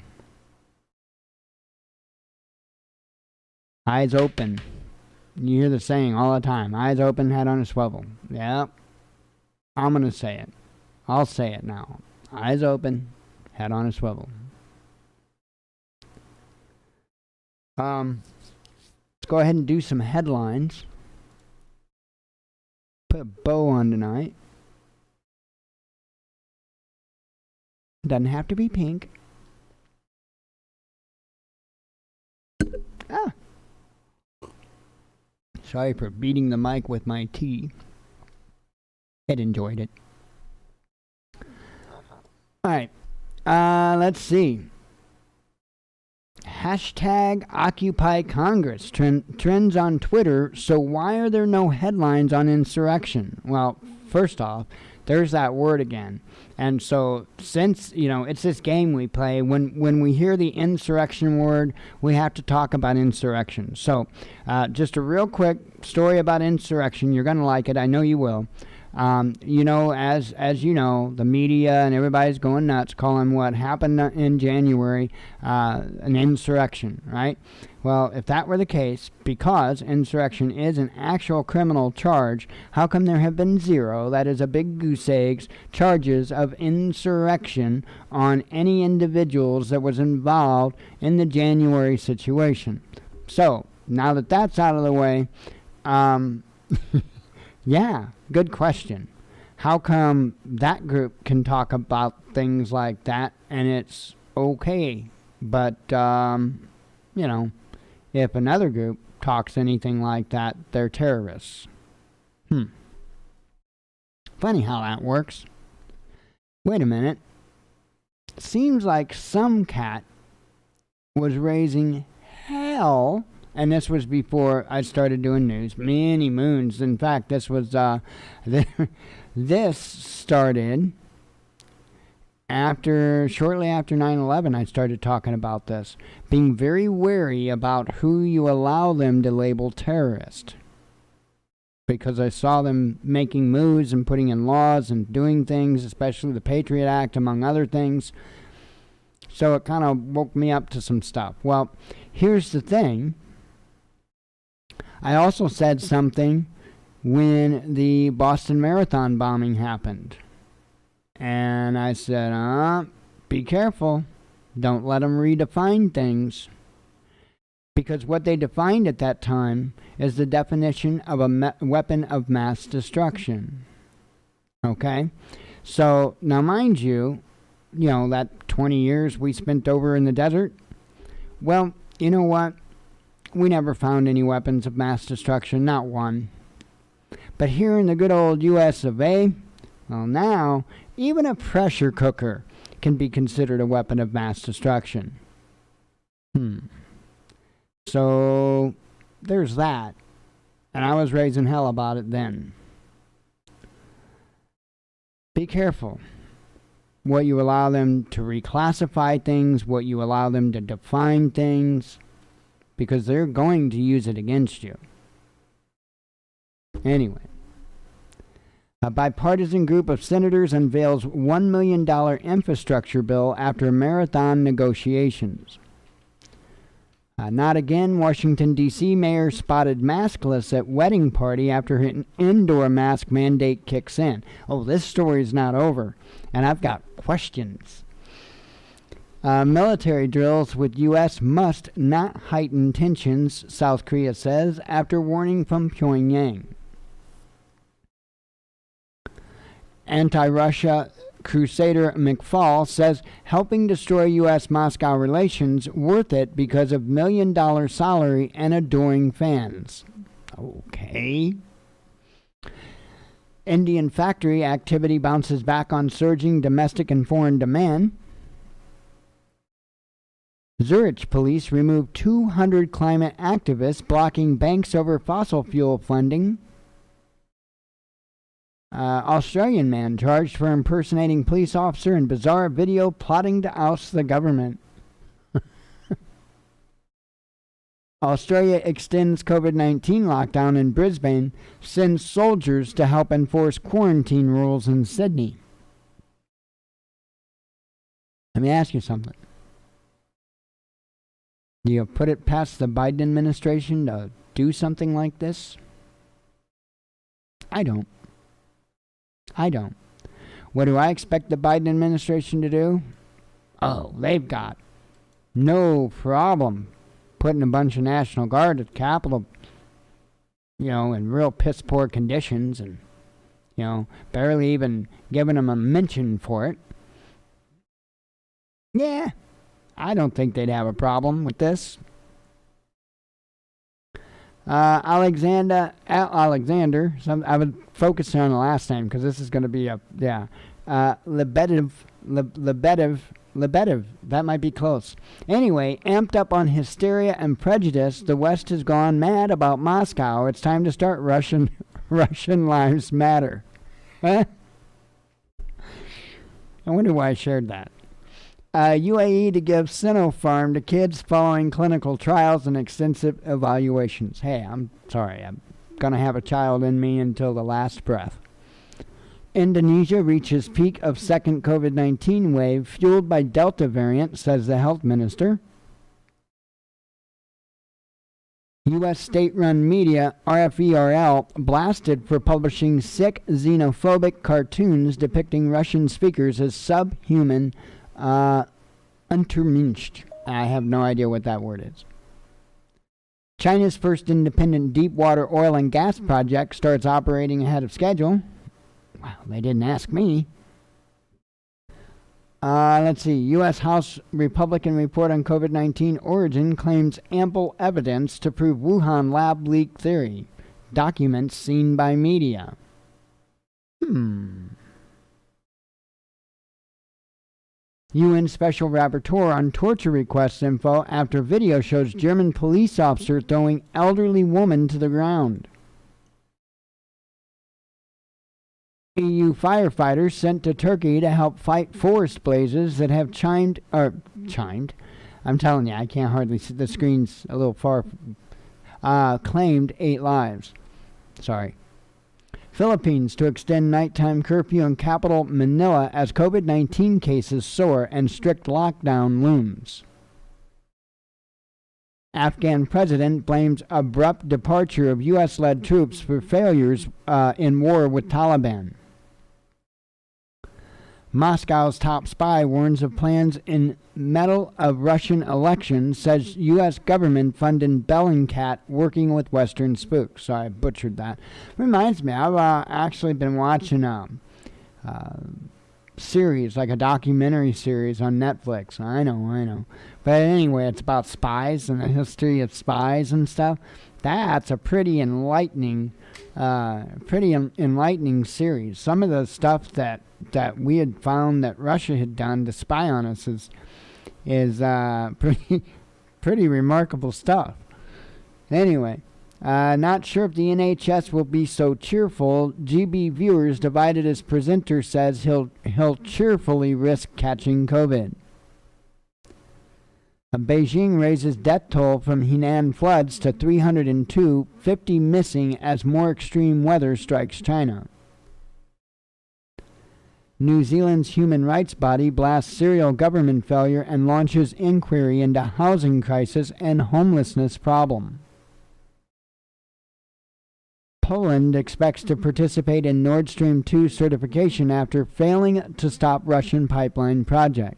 Eyes open. You hear the saying all the time. Eyes open, head on a swivel. Yeah. I'm going to say it. I'll say it now. Eyes open, head on a swivel. Let's go ahead and do some headlines. Put a bow on tonight. Doesn't have to be pink. Ah. Sorry for beating the mic with my tea. It enjoyed it. Alright. Let's see. Hashtag Occupy Congress trends on Twitter, so why are there no headlines on insurrection? Well, first off, there's that word again. And so since, it's this game we play, when we hear the insurrection word, we have to talk about insurrection. So just a real quick story about insurrection. You're going to like it. I know you will. As you know, the media and everybody's going nuts calling what happened in January an insurrection, right? Well, if that were the case, because insurrection is an actual criminal charge, how come there have been zero, that is a big goose eggs, charges of insurrection on any individuals that was involved in the January situation? So, now that that's out of the way, yeah, good question. How come that group can talk about things like that and it's okay, but, if another group talks anything like that, they're terrorists? Funny how that works. Wait a minute. Seems like some cat was raising hell, and this was before I started doing news, many moons. In fact, this was this started shortly after 9/11. I started talking about this, being very wary about who you allow them to label terrorist, because I saw them making moves and putting in laws and doing things, especially the Patriot Act, among other things. So it kind of woke me up to some stuff. Well, here's the thing. I also said something when the Boston Marathon bombing happened. And I said, be careful. Don't let them redefine things. Because what they defined at that time is the definition of a weapon of mass destruction. Okay? So, now mind you, that 20 years we spent over in the desert, well, you know what? We never found any weapons of mass destruction, not one. But here in the good old US of A, well, now, even a pressure cooker can be considered a weapon of mass destruction. So, there's that. And I was raising hell about it then. Be careful what you allow them to reclassify things, what you allow them to define things, because they're going to use it against you. Anyway. A bipartisan group of senators unveils $1 million infrastructure bill after marathon negotiations. Not again. Washington, D.C. mayor spotted maskless at wedding party after an indoor mask mandate kicks in. Oh, this story is not over, and I've got questions. Military drills with U.S. must not heighten tensions, South Korea says, after warning from Pyongyang. Anti-Russia crusader McFaul says helping destroy U.S.-Moscow relations worth it because of $1 million salary and adoring fans. Okay. Indian factory activity bounces back on surging domestic and foreign demand. Zurich police removed 200 climate activists blocking banks over fossil fuel funding. Australian man charged for impersonating police officer in bizarre video plotting to oust the government. Australia extends COVID-19 lockdown in Brisbane, sends soldiers to help enforce quarantine rules in Sydney. Let me ask you something. Do you put it past the Biden administration to do something like this? I don't. What do I expect the Biden administration to do? Oh, they've got no problem putting a bunch of National Guard at the Capitol, in real piss poor conditions and, barely even giving them a mention for it. Yeah, I don't think they'd have a problem with this. Alexander, I would focus on the last name because this is going to be Lebedev, that might be close. Anyway, amped up on hysteria and prejudice, the West has gone mad about Moscow. It's time to start Russian lives matter. Huh? I wonder why I shared that. UAE to give Sinopharm to kids following clinical trials and extensive evaluations. Hey, I'm sorry. I'm going to have a child in me until the last breath. Indonesia reaches peak of second COVID-19 wave fueled by Delta variant, says the health minister. U.S. state-run media, RFERL, blasted for publishing sick, xenophobic cartoons depicting Russian speakers as subhuman, untermensch. I have no idea what that word is. China's first independent deep-water oil and gas project starts operating ahead of schedule. Wow, they didn't ask me. Let's see. U.S. House Republican report on COVID-19 origin claims ample evidence to prove Wuhan lab leak theory. Documents seen by media. UN Special Rapporteur on torture requests info after video shows German police officer throwing elderly woman to the ground. EU firefighters sent to Turkey to help fight forest blazes that have chimed. I'm telling you, I can't hardly see. The screen's a little far. Claimed 8 lives. Sorry. Philippines to extend nighttime curfew in capital Manila as COVID-19 cases soar and strict lockdown looms. Afghan president blames abrupt departure of U.S.-led troops for failures in war with Taliban. Moscow's top spy warns of plans in meddle of Russian elections, says U.S. government funded Bellingcat working with Western spooks. So I butchered that. Reminds me, I've actually been watching a series, like a documentary series on Netflix. I know. But anyway, it's about spies and the history of spies and stuff. That's a pretty enlightening series. Some of the stuff that we had found that Russia had done to spy on us is pretty remarkable stuff. Anyway, not sure if the NHS will be so cheerful. GB viewers divided as presenter says he'll cheerfully risk catching COVID. Beijing raises death toll from Henan floods to 302, 50 missing as more extreme weather strikes China. New Zealand's human rights body blasts serial government failure and launches inquiry into housing crisis and homelessness problem. Poland expects to participate in Nord Stream 2 certification after failing to stop Russian pipeline project.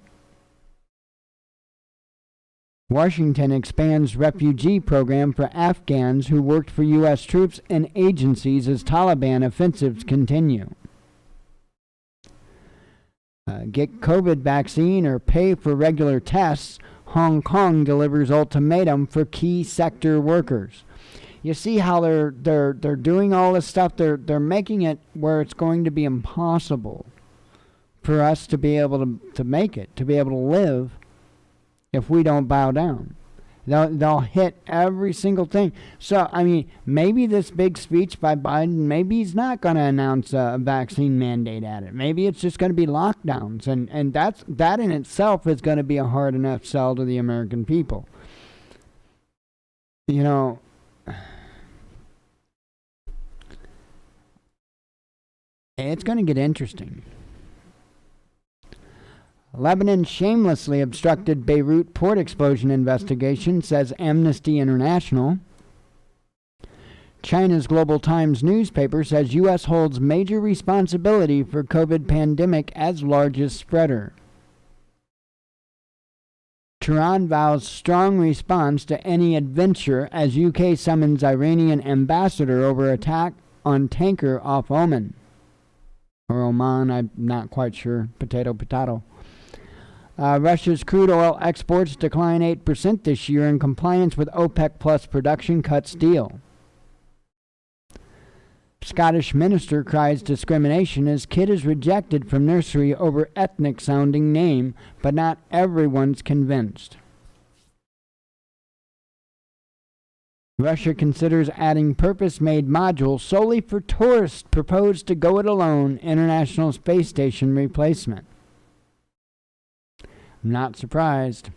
Washington expands refugee program for Afghans who worked for U.S. troops and agencies as Taliban offensives continue. Get COVID vaccine or pay for regular tests. Hong Kong delivers ultimatum for key sector workers. You see how they're doing all this stuff. They're making it where it's going to be impossible for us to be able to make it, to be able to live if we don't bow down. They'll hit every single thing. So, I mean, maybe this big speech by Biden, maybe he's not going to announce a vaccine mandate at it. Maybe it's just going to be lockdowns. And that in itself is going to be a hard enough sell to the American people. You know, it's going to get interesting. Lebanon shamelessly obstructed Beirut port explosion investigation, says Amnesty International. China's Global Times newspaper says U.S. holds major responsibility for COVID pandemic as largest spreader. Tehran vows strong response to any adventure as UK summons Iranian ambassador over attack on tanker off Oman. Or Oman, I'm not quite sure. Potato. Russia's crude oil exports decline 8% this year in compliance with OPEC Plus production cuts deal. Scottish minister cries discrimination as kid is rejected from nursery over ethnic-sounding name, but not everyone's convinced. Russia considers adding purpose-made module solely for tourists proposed to go it alone International Space Station replacement. I'm not surprised.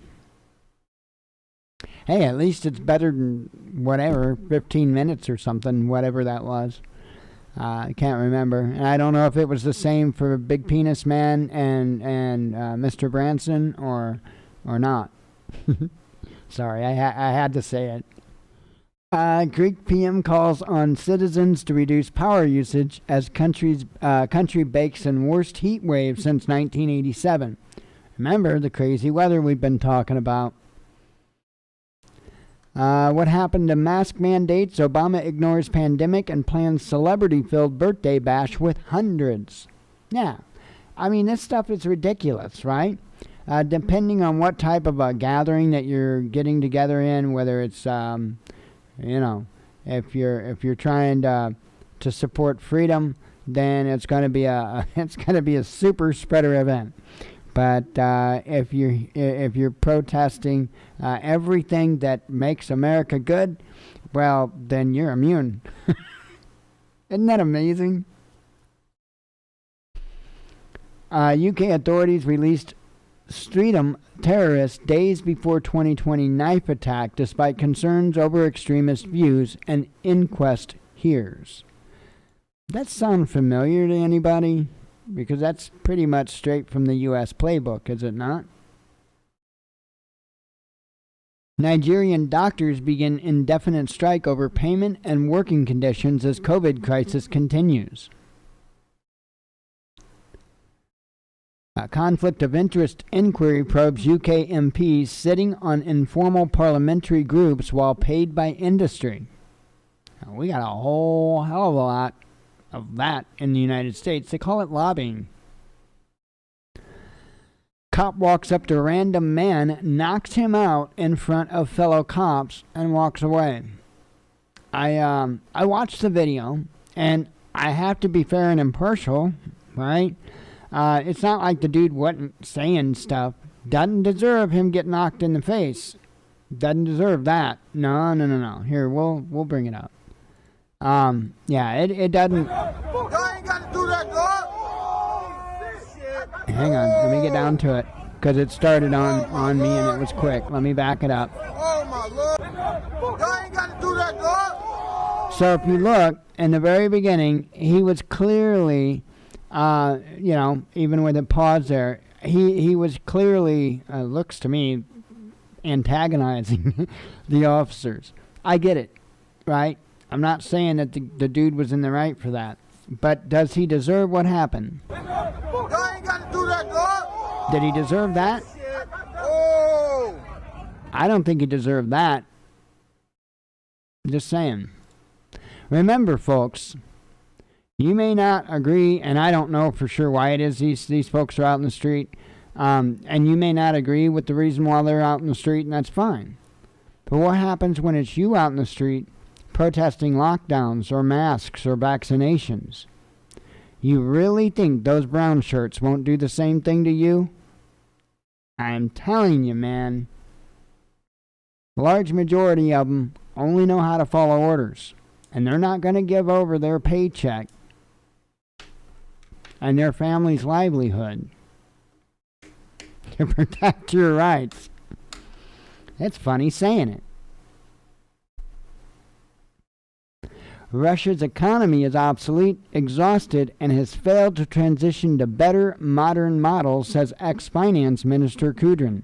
Hey, at least it's better than whatever, 15 minutes or something, whatever that was. I can't remember. And I don't know if it was the same for Big Penis Man and Mr. Branson or not. Sorry, I had to say it. Greek PM calls on citizens to reduce power usage as country bakes in worst heat wave since 1987. Remember the crazy weather we've been talking about. What happened to mask mandates? Obama ignores pandemic and plans celebrity-filled birthday bash with hundreds. Yeah, I mean, this stuff is ridiculous, right? Depending on what type of a gathering that you're getting together in, whether it's, if you're trying to support freedom, then it's going to be a super spreader event. But if you're protesting everything that makes America good, well, then you're immune. Isn't that amazing? UK authorities released Streatham terrorist days before 2020 knife attack, despite concerns over extremist views, and inquest hears. Does that sound familiar to anybody? Because that's pretty much straight from the U.S. playbook, is it not? Nigerian doctors begin indefinite strike over payment and working conditions as COVID crisis continues. A conflict of interest inquiry probes UK MPs sitting on informal parliamentary groups while paid by industry. Now, we got a whole hell of a lot of that in the United States. They call it lobbying. Cop walks up to a random man, knocks him out in front of fellow cops, and walks away. I watched the video, and I have to be fair and impartial, right? It's not like the dude wasn't saying stuff. Doesn't deserve him getting knocked in the face. Doesn't deserve that. No. Here, we'll bring it up. Yeah, it doesn't. I ain't got to do that, dog. Hang on, let me get down to it, because it started on me and it was quick. Let me back it up. Oh my Lord. I ain't got to do that, dog. So if you look, in the very beginning, he was clearly, even with a pause there, he was clearly, looks to me, antagonizing the officers. I get it, right? I'm not saying that the dude was in the right for that. But does he deserve what happened? I ain't got to do that, dog. Did he deserve that? Oh. I don't think he deserved that. Just saying. Remember, folks, you may not agree, and I don't know for sure why it is these folks are out in the street, and you may not agree with the reason why they're out in the street, and that's fine. But what happens when it's you out in the street protesting lockdowns or masks or vaccinations? You really think those brown shirts won't do the same thing to you? I'm telling you, man, A large majority of them only know how to follow orders, and they're not going to give over their paycheck and their family's livelihood to protect your rights. It's funny saying it. Russia's economy is obsolete, exhausted, and has failed to transition to better modern models, says ex-finance minister Kudrin.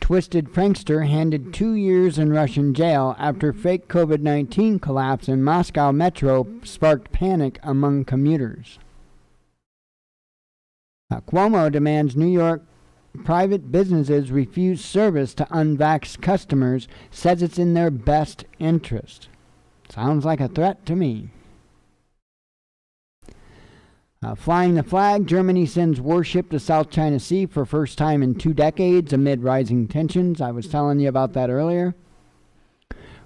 Twisted prankster handed 2 years in Russian jail after fake COVID-19 collapse in Moscow metro sparked panic among commuters. Cuomo demands New York private businesses refuse service to unvaxxed customers, says it's in their best interest. Sounds like a threat to me. Flying the flag, Germany sends warship to South China Sea for first time in 2 decades amid rising tensions. I was telling you about that earlier.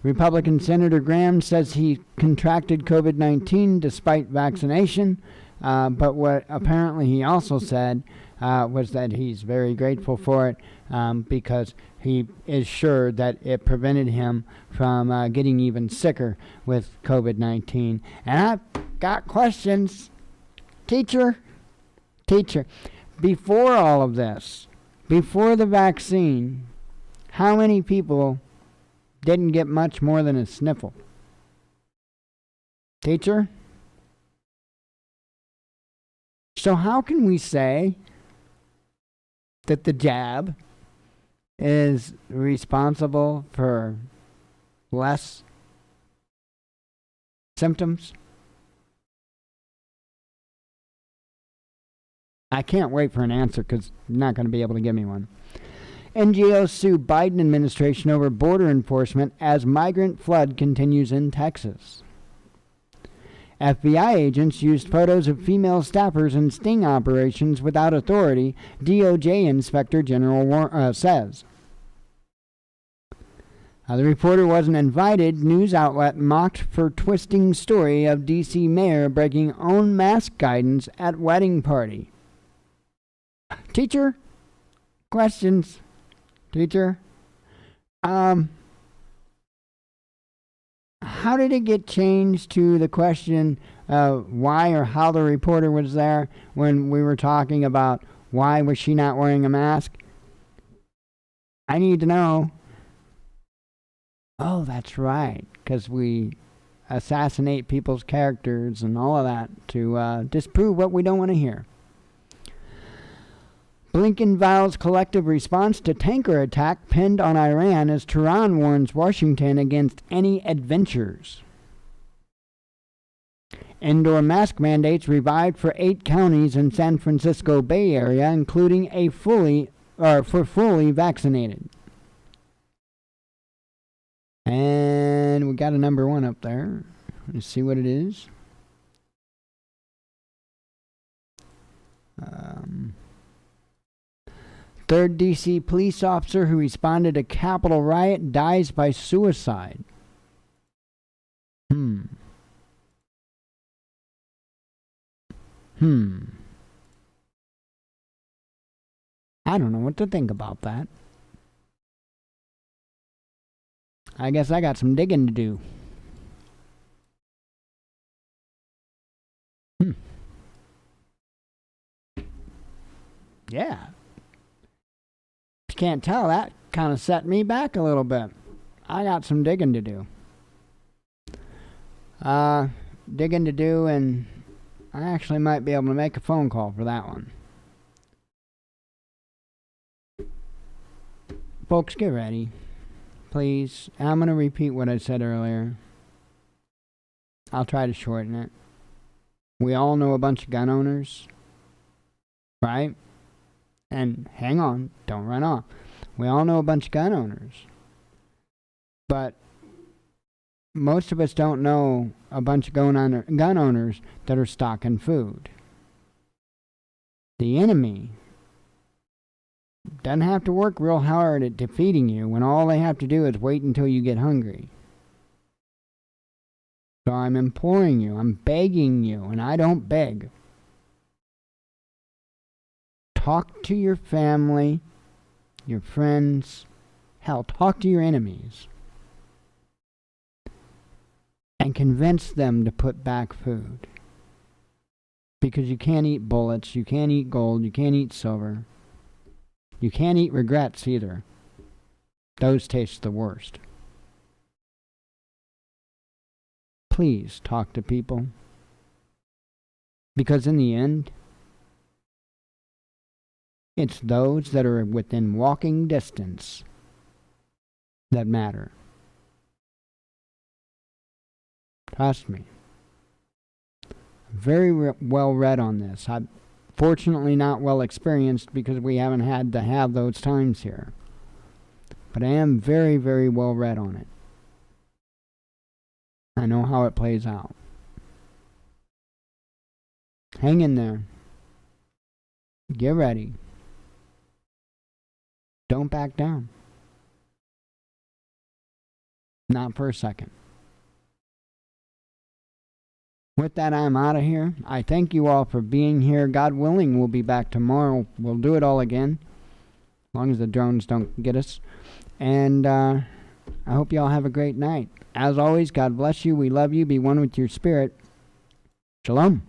Republican Senator Graham says he contracted COVID-19 despite vaccination, but what apparently he also said was that he's very grateful for it because he is sure that it prevented him from getting even sicker with COVID-19. And I've got questions. Teacher, before all of this, before the vaccine, how many people didn't get much more than a sniffle? Teacher? So how can we say that the jab is responsible for less symptoms? I can't wait for an answer because you're not going to be able to give me one. NGOs sue Biden administration over border enforcement as migrant flood continues in Texas. FBI agents used photos of female staffers in sting operations without authority, DOJ Inspector General says. The reporter wasn't invited. News outlet mocked for twisting story of D.C. mayor breaking own mask guidance at wedding party. Teacher? Questions? Teacher? How did it get changed to the question why or how the reporter was there when we were talking about why was she not wearing a mask? I need to know. Oh, that's right, because we assassinate people's characters and all of that to disprove what we don't want to hear. Blinken vows collective response to tanker attack pinned on Iran as Tehran warns Washington against any adventures. Indoor mask mandates revived for 8 counties in San Francisco Bay Area, including for fully vaccinated. And we got a number 1 up there. Let's see what it is. Third D.C. police officer who responded to Capitol riot dies by suicide. I don't know what to think about that. I guess I got some digging to do. Yeah. If you can't tell, that kind of set me back a little bit. I got some digging to do. Digging to do, and I actually might be able to make a phone call for that one. Folks, get ready. Please. I'm going to repeat what I said earlier. I'll try to shorten it. We all know a bunch of gun owners, right? And hang on, don't run off. We all know a bunch of gun owners. But most of us don't know a bunch of gun owners that are stocking food. The enemy doesn't have to work real hard at defeating you when all they have to do is wait until you get hungry. So I'm imploring you, I'm begging you, and I don't beg. Talk to your family your friends. Hell, talk to your enemies and convince them to put back food. Because you can't eat bullets, you can't eat gold, you can't eat silver. You can't eat regrets either. Those taste the worst. Please talk to people. Because in the end, it's those that are within walking distance that matter. Trust me. Very well read on this. I'm fortunately not well experienced because we haven't had to have those times here. But I am very, very well read on it. I know how it plays out. Hang in there. Get ready. Don't back down. Not for a second. With that, I'm out of here. I thank you all for being here. God willing, we'll be back tomorrow. We'll do it all again. As long as the drones don't get us. And I hope you all have a great night. As always, God bless you. We love you. Be one with your spirit. Shalom.